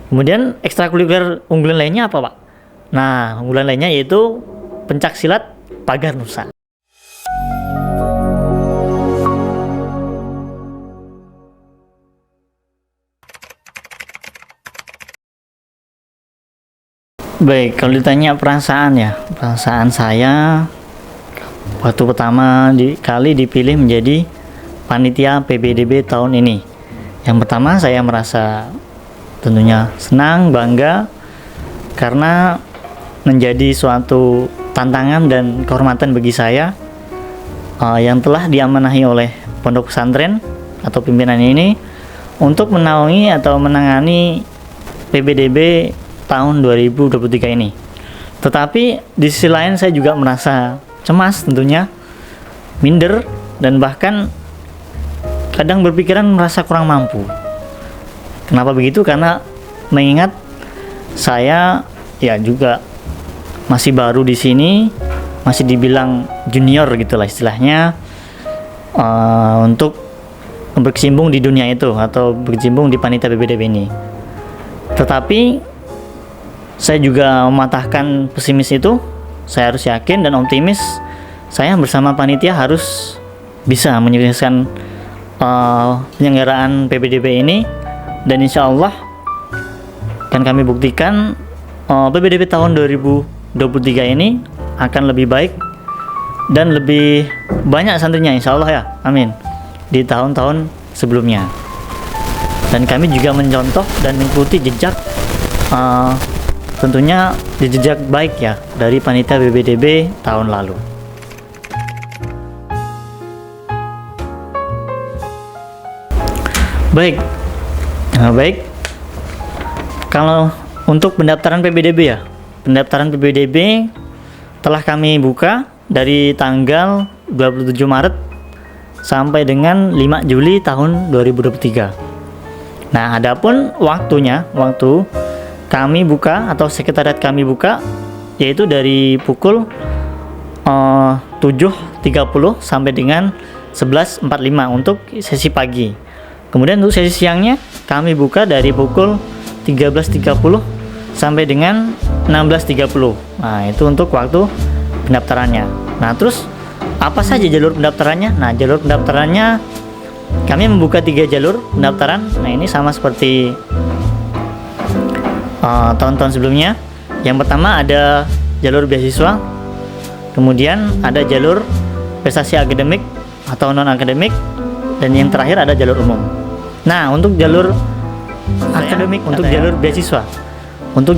Kemudian ekstrakurikuler unggulan lainnya apa, Pak? Nah, unggulan lainnya yaitu pencak silat pagar nusa. Baik, kalau ditanya perasaan ya, perasaan saya waktu pertama kali dipilih menjadi panitia PBDB tahun ini. Yang pertama saya merasa tentunya senang, bangga, karena menjadi suatu tantangan dan kehormatan bagi saya yang telah diamanahi oleh pondok pesantren atau pimpinan ini untuk menaungi atau menangani PBDB tahun 2023 ini. Tetapi di sisi lain saya juga merasa cemas tentunya, minder, dan bahkan kadang berpikiran merasa kurang mampu. Kenapa begitu? Karena mengingat saya ya juga masih baru di sini, masih dibilang junior gitulah istilahnya, untuk berkecimpung di dunia itu atau berkecimpung di panitia PBDB ini. Tetapi saya juga mematahkan pesimis itu. Saya harus yakin dan optimis saya bersama panitia harus bisa menyukseskan penyelenggaraan PBDB ini, dan insya Allah akan kami buktikan PBDB tahun 2023 ini akan lebih baik dan lebih banyak santrinya, insya Allah ya, amin, di tahun-tahun sebelumnya. Dan kami juga mencontoh dan mengikuti jejak tentunya di jejak baik ya dari panitia PBDB tahun lalu. Baik, kalau untuk pendaftaran PBDB ya, pendaftaran PBDB telah kami buka dari tanggal 27 Maret sampai dengan 5 Juli tahun 2023. Nah, adapun waktu kami buka atau sekretariat kami buka yaitu dari pukul 7.30 sampai dengan 11.45 untuk sesi pagi. Kemudian untuk sesi siangnya kami buka dari pukul 13.30 sampai dengan 16.30. Nah, itu untuk waktu pendaftarannya. Nah, terus apa saja jalur pendaftarannya? Nah, jalur pendaftarannya kami membuka 3 jalur pendaftaran. Nah, ini sama seperti tahun-tahun sebelumnya. Yang pertama ada jalur beasiswa, kemudian ada jalur prestasi akademik atau non akademik, dan yang terakhir ada jalur umum. Nah, untuk jalur akademik, untuk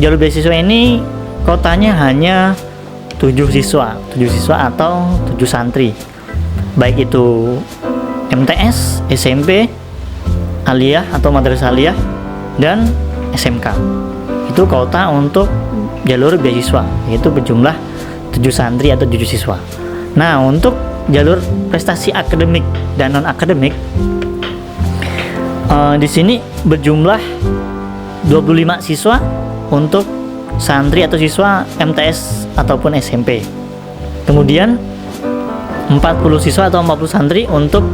jalur beasiswa ini kotanya hanya 7 siswa atau 7 santri, baik itu MTS, SMP, aliyah atau madrasah aliyah, dan SMK. Itu kota untuk jalur beasiswa, yaitu berjumlah 7 santri atau 7 siswa. Nah, untuk jalur prestasi akademik dan non akademik di sini berjumlah 25 siswa untuk santri atau siswa MTS ataupun SMP. Kemudian 40 siswa atau 40 santri untuk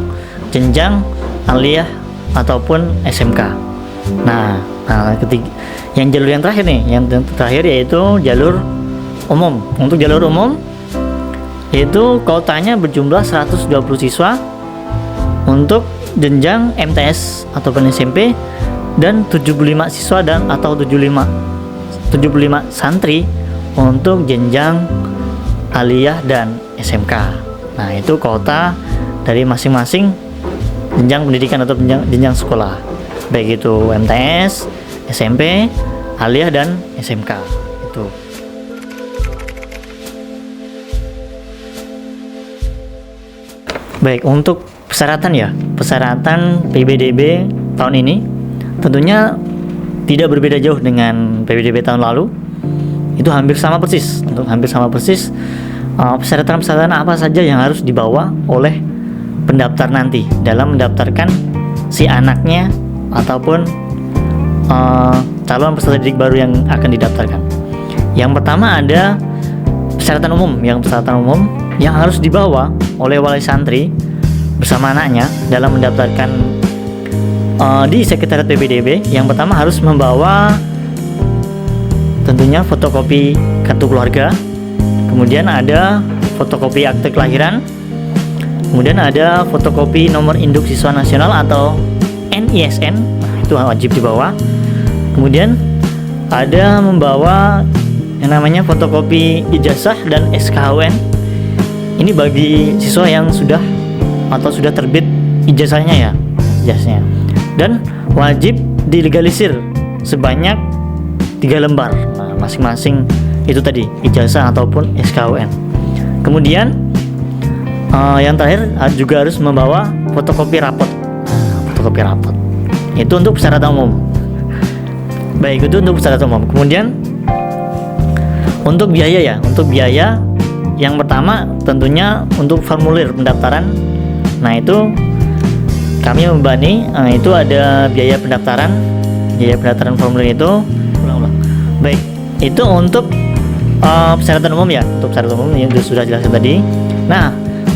jenjang aliyah ataupun SMK. Nah, yang jalur yang terakhir nih, yang terakhir yaitu jalur umum. Untuk jalur umum itu kotanya berjumlah 120 siswa untuk jenjang MTS ataupun SMP, dan 75 siswa dan atau 75 santri untuk jenjang aliyah dan SMK. Nah, itu kota dari masing-masing jenjang pendidikan atau jenjang sekolah, baik itu MTS, SMP, aliyah, dan SMK. Itu. Baik, untuk persyaratan PBDB tahun ini tentunya tidak berbeda jauh dengan PBDB tahun lalu. Itu hampir sama persis. Persyaratan apa saja yang harus dibawa oleh pendaftar nanti dalam mendaftarkan si anaknya ataupun calon peserta didik baru yang akan didaftarkan. Yang pertama ada persyaratan umum yang harus dibawa oleh wali santri bersama anaknya dalam mendaftarkan di sekretariat PBDB. Yang pertama harus membawa tentunya fotokopi kartu keluarga, kemudian ada fotokopi akte kelahiran, kemudian ada fotokopi nomor induk siswa nasional atau NISN, itu wajib dibawa. Kemudian ada membawa yang namanya fotokopi ijazah dan SKUN. Ini bagi siswa yang sudah terbit ijazahnya ya, ijazahnya. Dan wajib dilegalisir sebanyak 3 lembar. Nah, masing-masing itu tadi ijazah ataupun SKUN. Kemudian yang terakhir juga harus membawa fotokopi rapot. Fotokopi rapot. Itu untuk persyaratan umum. Baik, itu untuk persyaratan umum. Kemudian untuk biaya ya, untuk biaya yang pertama tentunya untuk formulir pendaftaran. Nah, itu kami membebani, itu ada biaya pendaftaran formulir itu. Baik, itu untuk persyaratan umum ya, untuk persyaratan umum yang sudah jelaskan tadi. Nah,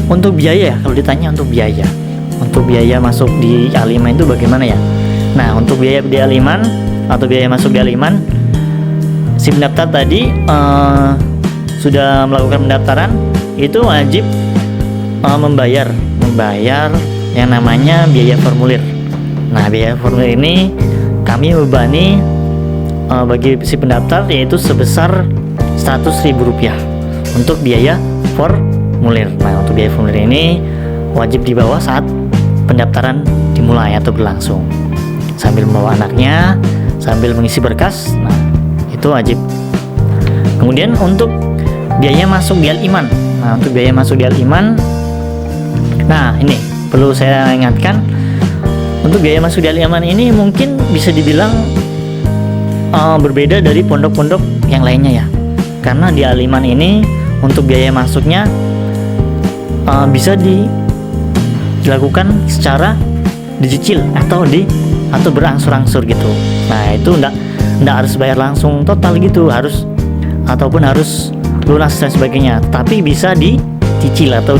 untuk biaya, kalau ditanya untuk biaya masuk di A5 itu bagaimana ya? Nah, untuk biaya di A5 atau biaya masuk di A5, si pendaftar tadi sudah melakukan pendaftaran itu wajib membayar yang namanya biaya formulir. Nah, biaya formulir ini kami membebani bagi si pendaftar yaitu sebesar Rp100.000 untuk biaya formulir. Nah, untuk biaya formulir ini wajib dibawa saat pendaftaran dimulai atau berlangsung, sambil membawa anaknya, sambil mengisi berkas. Nah, itu wajib. Kemudian untuk biaya masuk di Al-Iman. Nah, untuk biaya masuk di Al-Iman, nah ini perlu saya ingatkan, untuk biaya masuk di Al-Iman ini mungkin bisa dibilang berbeda dari pondok-pondok yang lainnya ya, karena di Al-Iman ini untuk biaya masuknya bisa dilakukan secara dicicil atau berangsur-angsur gitu. Nah, itu enggak harus bayar langsung total gitu, harus lunas dan sebagainya, tapi bisa dicicil atau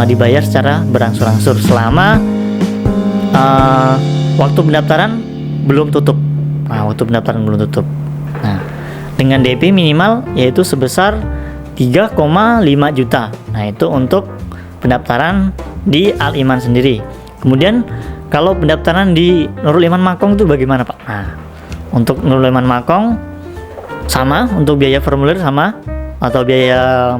dibayar secara berangsur-angsur selama waktu pendaftaran belum tutup. Nah, dengan DP minimal yaitu sebesar 3,5 juta. Nah, itu untuk pendaftaran di Al-Iman sendiri. Kemudian kalau pendaftaran di Nurul Iman Makong itu bagaimana, Pak? Nah, untuk Nurul Iman Makong sama, untuk biaya formulir sama, atau biaya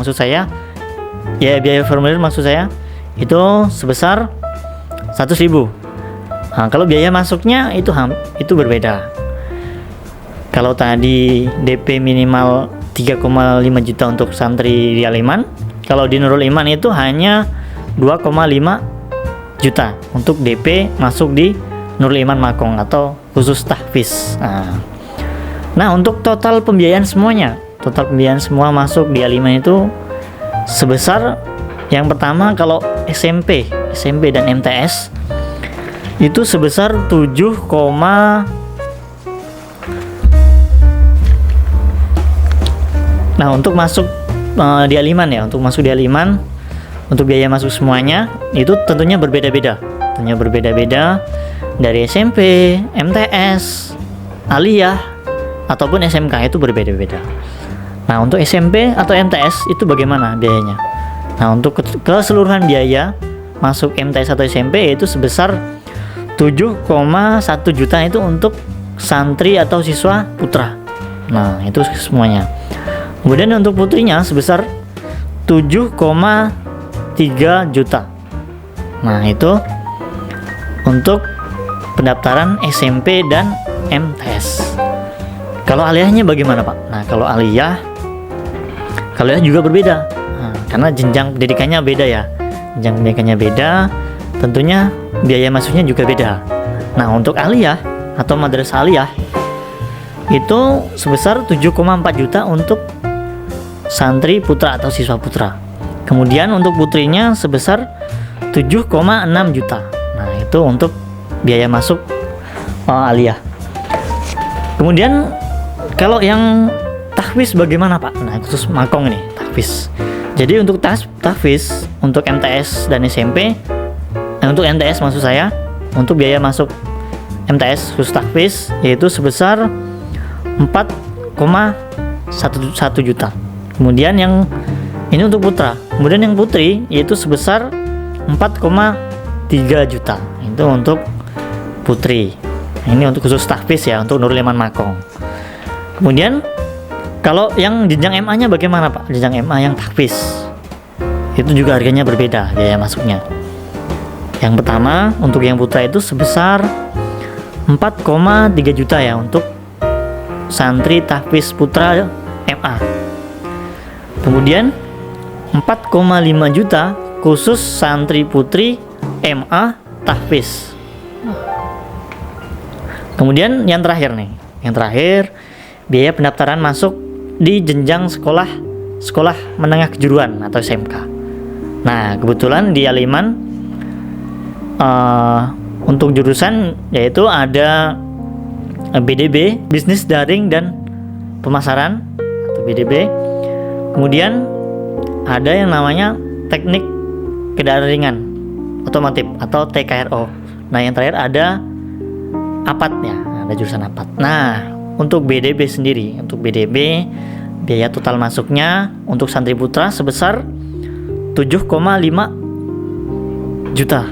formulir maksud saya itu sebesar 100.000. Nah, kalau biaya masuknya itu berbeda. Kalau tadi DP minimal 3,5 juta untuk santri di Al-Iman, kalau di Nurul Iman itu hanya 2,5 juta untuk DP masuk di Nurul Iman Makong atau khusus tahfiz. Nah, untuk total pembiayaan semua masuk di Al-Iman itu sebesar, yang pertama kalau SMP dan MTS itu sebesar 7, nah untuk masuk di Al-Iman ya, untuk masuk di Al-Iman, untuk biaya masuk semuanya itu tentunya berbeda-beda dari SMP, MTS, Aliyah ataupun SMK itu berbeda-beda. Nah, untuk SMP atau MTS itu bagaimana biayanya? Nah, untuk keseluruhan biaya masuk MTS atau SMP itu sebesar 7,1 juta itu untuk santri atau siswa putra. Nah, itu semuanya. Kemudian untuk putrinya sebesar 7,3 juta. Nah, itu untuk pendaftaran SMP dan MTS. Kalau aliyahnya bagaimana, Pak? Nah, kalau aliyah juga berbeda. Nah, karena jenjang pendidikannya beda ya. Jenjang pendidikannya beda, tentunya biaya masuknya juga beda. Nah, untuk aliyah atau madrasah aliyah itu sebesar 7,4 juta untuk santri putra atau siswa putra. Kemudian untuk putrinya sebesar 7,6 juta. Nah, itu untuk biaya masuk aliyah. Kemudian kalau yang tahfiz bagaimana, Pak? Nah, khusus Makong ini tahfiz. Jadi untuk tahfiz untuk MTS dan SMP, untuk MTS maksud saya, untuk biaya masuk MTS khusus tahfiz yaitu sebesar 4,5 4,1 juta. Kemudian yang ini untuk putra. Kemudian yang putri yaitu sebesar 4,3 juta. Itu untuk putri. Ini untuk khusus tahfiz ya, untuk Nurul Iman Makong. Kemudian kalau yang jenjang MA-nya bagaimana Pak? Jenjang MA yang tahfiz itu juga harganya berbeda biaya masuknya. Yang pertama untuk yang putra itu sebesar 4,3 juta ya untuk santri tahfiz putra MA. Kemudian 4,5 juta khusus santri putri MA tahfiz. Kemudian yang terakhir nih, biaya pendaftaran masuk di jenjang sekolah menengah kejuruan atau SMK. Nah, kebetulan di Al-Iman untuk jurusan yaitu ada BDB, Bisnis Daring dan Pemasaran atau BDB. Kemudian ada yang namanya Teknik Kedaringan Otomotif atau TKRO. Nah, yang terakhir ada APAT ya, ada jurusan APAT. Nah, untuk BDB sendiri, untuk BDB biaya total masuknya untuk santri putra sebesar 7,5 juta.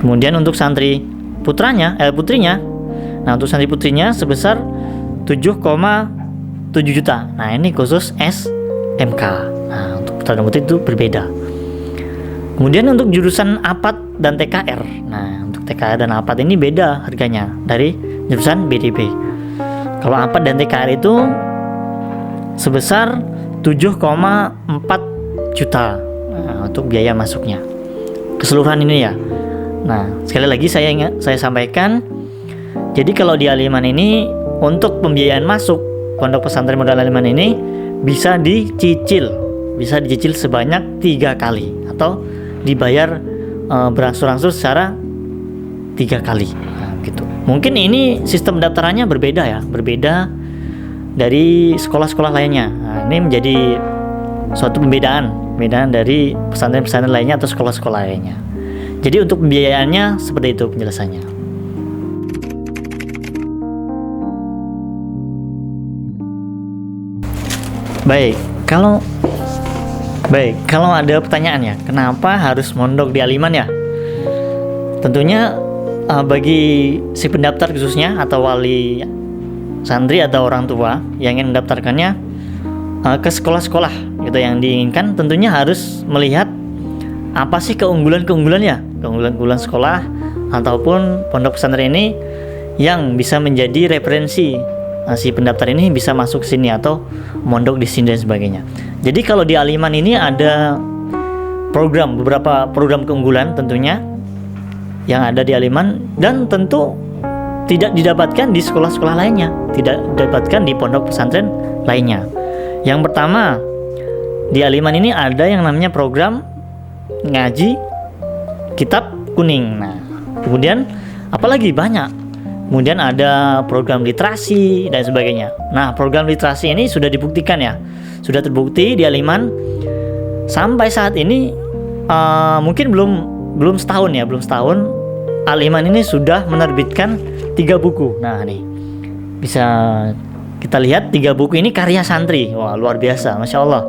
Kemudian untuk santri putrinya, nah untuk santri putrinya sebesar 7,7 juta. Nah, ini khusus SMK. Nah, untuk putra dan putri itu berbeda. Kemudian untuk jurusan APAT dan TKR. Nah, untuk TKR dan APAT ini beda harganya dari jurusan BDB. Kalau APAT dan TKR itu sebesar 7,4 juta. Nah, untuk biaya masuknya. Keseluruhan ini ya. Nah, sekali lagi saya sampaikan. Jadi kalau di Al-Iman ini untuk pembiayaan masuk Pondok Pesantren Modal Al-Iman ini bisa dicicil sebanyak 3 kali atau dibayar berangsur-angsur secara 3 kali. Nah, gitu. Mungkin ini sistem pendaftarannya berbeda dari sekolah-sekolah lainnya. Nah, ini menjadi suatu pembedaan dari pesantren-pesantren lainnya atau sekolah-sekolah lainnya. Jadi untuk pembiayaannya seperti itu penjelasannya. Baik, kalau ada pertanyaan ya, kenapa harus mondok di Al-Iman ya? Tentunya bagi si pendaftar khususnya atau wali santri atau orang tua yang ingin mendaftarkannya ke sekolah-sekolah gitu yang diinginkan, tentunya harus melihat apa sih keunggulan sekolah ataupun pondok pesantren ini yang bisa menjadi referensi si pendaftar ini bisa masuk sini atau mondok di sini dan sebagainya. Jadi kalau di Al-Iman ini ada beberapa program keunggulan tentunya yang ada di Al-Iman dan tentu tidak didapatkan di sekolah-sekolah lainnya, tidak didapatkan di pondok pesantren lainnya. Yang pertama, di Al-Iman ini ada yang namanya program ngaji kitab kuning. Nah, kemudian apalagi banyak. Kemudian ada program literasi dan sebagainya. Nah, program literasi ini sudah dibuktikan ya, sudah terbukti di Al-Iman sampai saat ini mungkin belum setahun Al-Iman ini sudah menerbitkan 3 buku. Nah, nih bisa kita lihat 3 buku ini karya santri. Wah, luar biasa, masya Allah.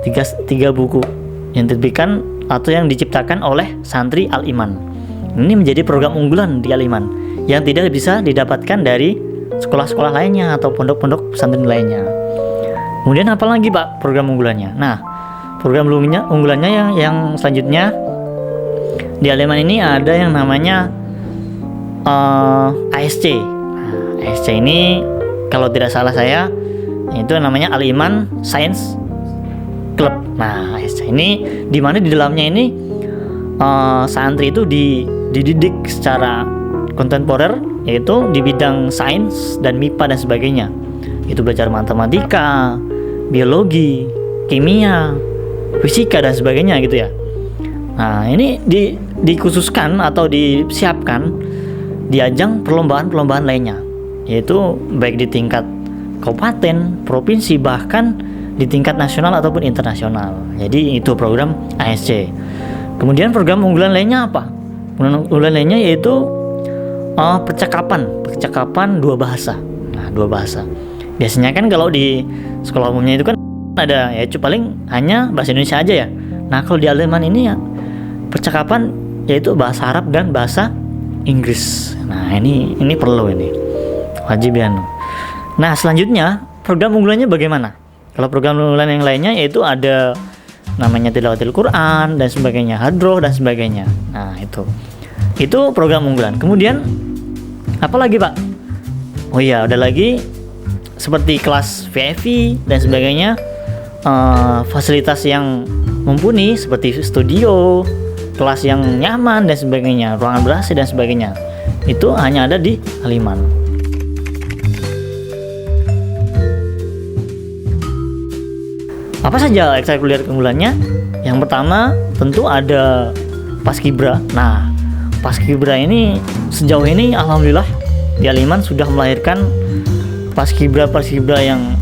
3 buku yang diterbitkan atau yang diciptakan oleh santri Al-Iman. Ini menjadi program unggulan di Al-Iman yang tidak bisa didapatkan dari sekolah-sekolah lainnya atau pondok-pondok pesantren lainnya. Kemudian apa lagi Pak program unggulannya? Nah, program unggulannya yang selanjutnya di Al-Iman ini ada yang namanya ASC. Nah, ASC ini kalau tidak salah saya itu namanya Al-Iman Science Club. Nah, ASC ini di mana di dalamnya ini santri itu dididik secara kontemporer, yaitu di bidang sains dan MIPA dan sebagainya. Itu belajar matematika, biologi, kimia, fisika dan sebagainya gitu ya. Nah, ini dikhususkan atau disiapkan di ajang perlombaan lainnya, yaitu baik di tingkat kabupaten, provinsi, bahkan di tingkat nasional ataupun internasional. Jadi itu program ASC. Kemudian program unggulan lainnya apa? Unggulan lainnya yaitu percakapan 2 bahasa. Nah, 2 bahasa. Biasanya kan kalau di sekolah umumnya itu kan ada ya paling hanya bahasa Indonesia aja ya. Nah kalau di Aliman ini ya percakapan yaitu bahasa Arab dan bahasa Inggris. Nah ini perlu, ini wajib ya. Nah selanjutnya program unggulannya bagaimana? Kalau program unggulan yang lainnya yaitu ada namanya tilawatil Quran dan sebagainya, hadroh dan sebagainya. Nah itu program unggulan. Kemudian apa lagi Pak? Oh iya, ada lagi seperti kelas VIP dan sebagainya, fasilitas yang mumpuni seperti studio, kelas yang nyaman dan sebagainya, ruangan ber-AC dan sebagainya. Itu hanya ada di Aliman. Apa saja ekstrakurikuler unggulannya? Yang pertama tentu ada Paskibra. Nah, Paskibra ini sejauh ini alhamdulillah di Aliman sudah melahirkan Paskibra yang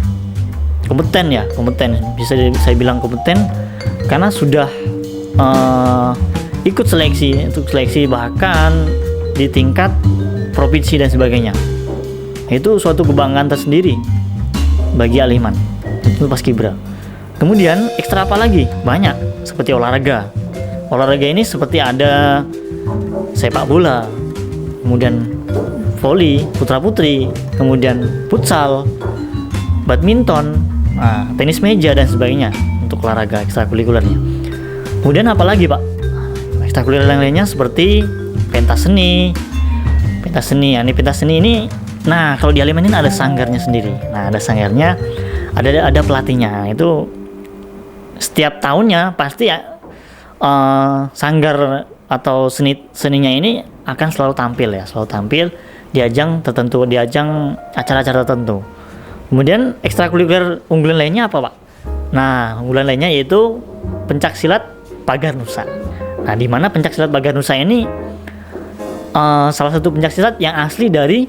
kompeten, bisa saya bilang kompeten karena sudah ikut seleksi bahkan di tingkat provinsi dan sebagainya. Itu suatu kebanggaan tersendiri bagi Aliman, itu Paskibra. Kemudian ekstra apa lagi? Banyak, seperti olahraga ini seperti ada sepak bola, kemudian voli putra putri, kemudian futsal, badminton, tenis meja dan sebagainya untuk olahraga ekstrakurikulernya. Kemudian apa lagi Pak? Ekstrakurikuler yang lainnya seperti pentas seni. Pentas seni ini, nah kalau di Aliman ini ada sanggarnya sendiri. Nah ada sanggarnya, ada pelatihnya. Itu setiap tahunnya pasti sanggar atau seninya ini akan selalu tampil di ajang tertentu, di ajang acara-acara tertentu. Kemudian ekstrakurikuler unggulan lainnya apa Pak? Nah unggulan lainnya yaitu pencaksilat pagar nusa. Nah di mana pencaksilat pagar nusa ini salah satu pencaksilat yang asli dari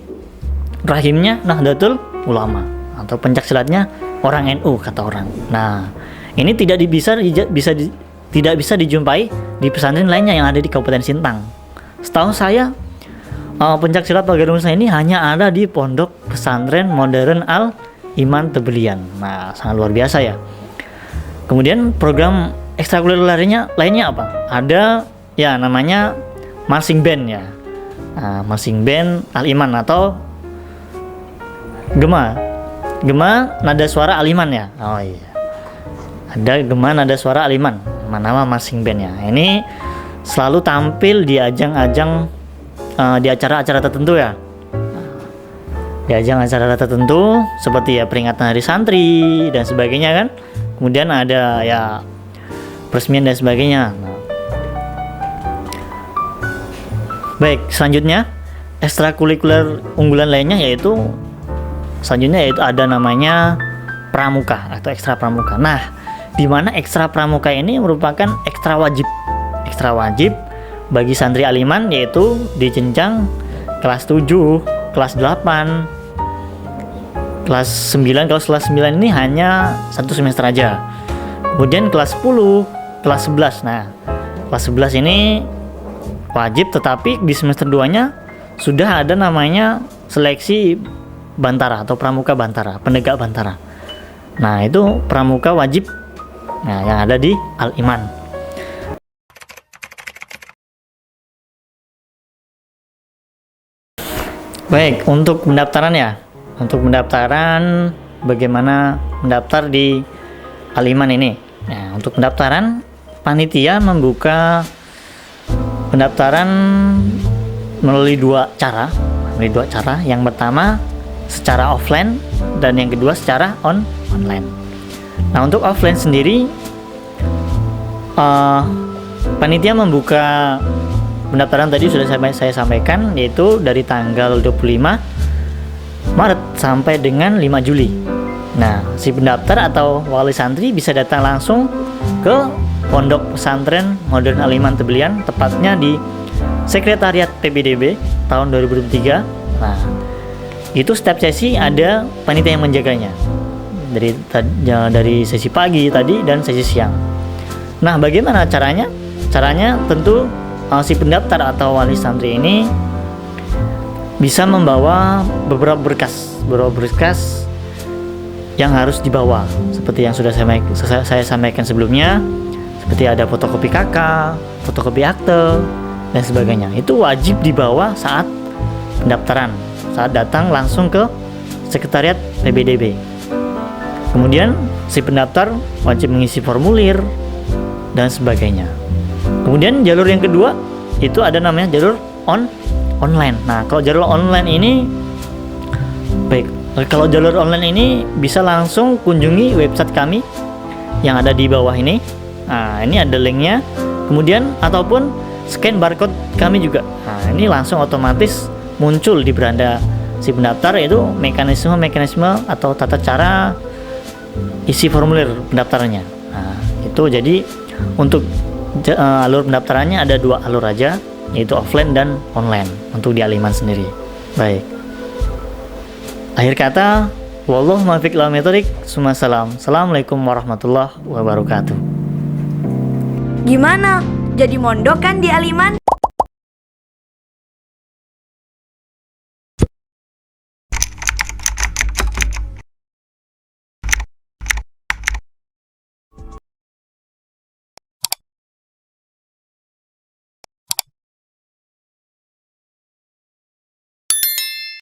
rahimnya Nahdlatul Ulama, atau pencaksilatnya orang NU kata orang. Nah ini tidak bisa dijumpai di pesantren lainnya yang ada di Kabupaten Sintang. Setahu saya pencaksilat pagar nusa ini hanya ada di Pondok Pesantren Modern Al Iman Tebelian. Nah sangat luar biasa ya. Kemudian program ekstrakurikuler lainnya apa? Ada ya namanya marching band ya. Marching band Al Iman atau Gema Nada Suara Al Iman ya. Oh iya. Ada Gema Nada Suara Al Iman, nama marching bandnya. Ini selalu tampil di ajang-ajang di acara-acara tertentu ya. Di ajang acara tertentu seperti ya peringatan Hari Santri dan sebagainya kan. Kemudian ada ya peresmian dan sebagainya. Baik, selanjutnya ekstrakurikuler unggulan lainnya yaitu ada namanya pramuka atau ekstra pramuka. Nah, di mana ekstra pramuka ini merupakan ekstra wajib bagi santri Aliman, yaitu di jenjang kelas 7, kelas 8, kelas 9. Kalau kelas 9 ini hanya 1 semester aja. Kemudian kelas 10, kelas 11. Nah, kelas 11 ini wajib, tetapi di semester 2-nya sudah ada namanya seleksi Bantara atau pramuka Bantara, penegak Bantara. Nah, itu pramuka wajib yang ada di Al-Iman. Baik, untuk pendaftaran ya. Untuk pendaftaran bagaimana mendaftar di Al-Iman ini. Nah, untuk pendaftaran panitia membuka pendaftaran melalui dua cara. Yang pertama secara offline dan yang kedua secara online. Nah untuk offline sendiri panitia membuka pendaftaran tadi sudah saya sampaikan, yaitu dari tanggal 25 Maret sampai dengan 5 Juli. Nah si pendaftar atau wali santri bisa datang langsung ke Pondok Pesantren Modern Al Iman Tebelian, tepatnya di Sekretariat PBDB tahun 2023. Nah itu setiap sesi ada panitia yang menjaganya, dari sesi pagi tadi dan sesi siang. Nah bagaimana caranya? Caranya tentu si pendaftar atau wali santri ini bisa membawa beberapa berkas yang harus dibawa. Seperti yang sudah saya sampaikan sebelumnya, seperti ada fotokopi KK, fotokopi akte, dan sebagainya. Itu wajib dibawa saat pendaftaran, saat datang langsung ke sekretariat PBDB. Kemudian si pendaftar wajib mengisi formulir dan sebagainya. Kemudian jalur yang kedua itu ada namanya jalur online. Nah, kalau jalur online ini kalau jalur online ini bisa langsung kunjungi website kami yang ada di bawah ini. Nah, ini ada linknya. Kemudian ataupun scan barcode kami juga. Nah, ini langsung otomatis muncul di beranda si pendaftar, yaitu mekanisme atau tata cara isi formulir pendaftarannya. Nah, itu jadi untuk alur pendaftarannya ada 2 alur aja, yaitu offline dan online untuk di Aliman sendiri. Baik. Akhir kata, wallahu muwaffiq ila methodik. Assalamualaikum warahmatullahi wabarakatuh. Gimana? Jadi mondok kan di Aliman?